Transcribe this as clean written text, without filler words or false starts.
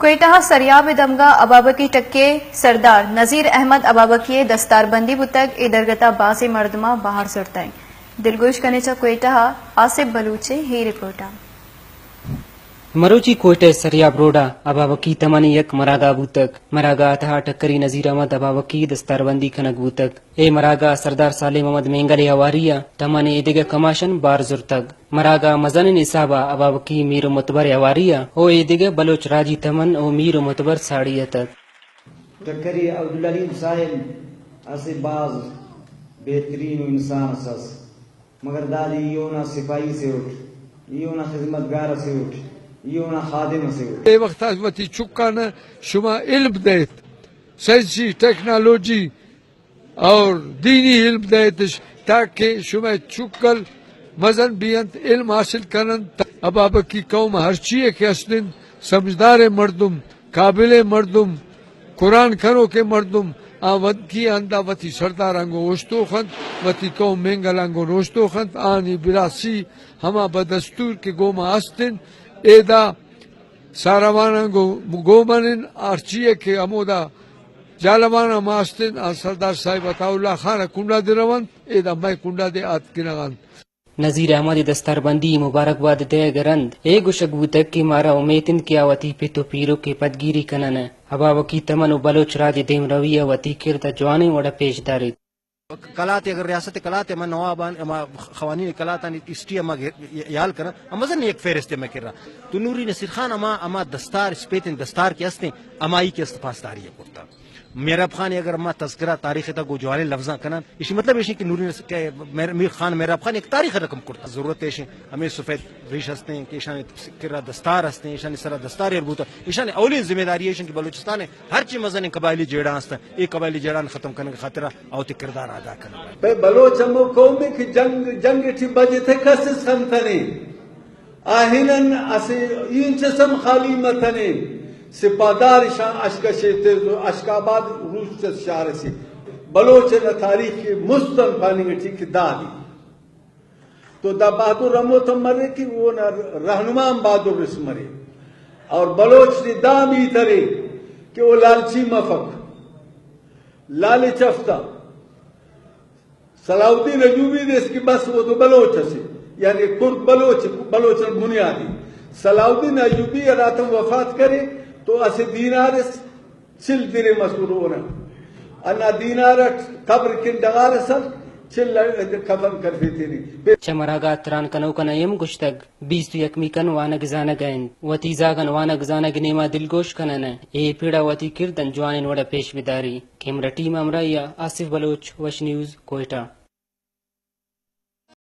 کوئٹہ سریاب دمگا ابابکی ٹکے سردار نذیر احمد ابابکی دستار بندی بتگ ادرگتا باز مردمہ باہر سرتائیں دلگوش کنیچا کوئٹہ آصف بلوچے ہی رپورٹا مروچی کوئٹہ سریاب روڈا ابابکی تمانی یک مراگا بوتک مراگا تہا ٹکری نذیر احمد ابابکی دستار بندی کنک بوتک اے مراگا سردار صالح محمد مینگل اواریا تمانی ادگ کماشن بار زرتگ مراگا مزن نصابہ ابابکی میر متبر اواریا او ادگ بلوچ راجی تمن او میر متبر ساڑیتک ٹکری عبدالعلیم صاحب اسے باز بہترین انسان اساس مگر دادی یونا سپاہی سے اٹھ یونا خدمتگار سے اٹھ یونا خادم سے اٹھ اے وقت وتی چکان شما علم دیت سائنسی ٹیکنالوجی اور دینی علم دیت تاکہ شما چکل مزن بیانت علم حاصل کرن ابابکی قوم ہر چیئے کے اسلن سمجھدار مردم قابل مردم قرآن کھنو کے مردم ود کی اندہ وتی سردار انگو اوشتو خند وتی قوم مینگل انگو نوشتو خند آنی براسی ہما بدستور کے گوما استن ایدا ساروان انگو گومنن آرچیے کے امودا جالوانا ماستن سردار صاحب عطا اللہ خان کنڈا دی روان ایدا میں کنڈا دے آت کنگان نذیر احمد دستار بندی مبارکباد دے گرند اے گشک بوتک کی مارا امیتن کیا وتی پیتو پیرو کے پدگیری کنن ابابکی تمن و بلوچ راج دیم رویہ وتی کرد جوانی وڑا پیش داری کلات اگر ریاست کلات اما نوابان اما خوانین کلاتان اسٹی اما یال کرن اما زن ایک فہرست میں کر رہا تو نوری نصیر خان اما دستار سپیتن دستار کے استے امائی کے استفاستاری ہے کرتا میراب خان اگر اما تذکرہ تاریخ تا گو جوالے لفظاں کنن اسی مطلب ہے کہ نوری میر خان میراب خان ایک تاریخ رقم کرتا ضرورت ہے ہمیں سفید ریش ہستے ہیں کہ ایشان کرا دستار ہستے ہیں ایشان سرا دستار اربوتا ایشان اولین ذمہ داری ہے کہ بلوچستان ہے ہر چیز مزن قبائلی جیڑا ہستا ایک قبائلی جیڑان ختم کرنے کا خاطرہ او تے کردار ادا کرنا پہ بلوچ ہمو قومی کی جنگ ٹھی بجے تھے کسس خنتنے آہنن اسے این چسم خالی متنے سپادار شان اشکشے اشکاباد روس سے شہر سے بلوچ تاریخ کی مستن پانی ٹھی کی دادی تو دا بہادر رمو تم مرے کہ وہ رہنما بہادر رس مرے اور بلوچ نے دام ہی ترے کہ وہ لالچی مفک لالچ افتا صلاح الدین ایوبی نے اس کی بس وہ تو بلوچ سے یعنی کرد بلوچ بنیادی صلاح الدین ایوبی راتم وفات کرے تو اسے دینار چل دیرے مسئول ہونا انا دینار قبر کن ڈغار سر چل ختم کر فیتی نہیں چمراگا تران کنو کنایم گشتگ 21 کن وانگ زانگ این وتی زاگن وانگ زانگ نیما دلگوش کنن اے پیڑا وتی کردن جوانن وڑا پیش بداری کیمرہ ٹیم امرائیہ آصف بلوچ وش نیوز کوئٹہ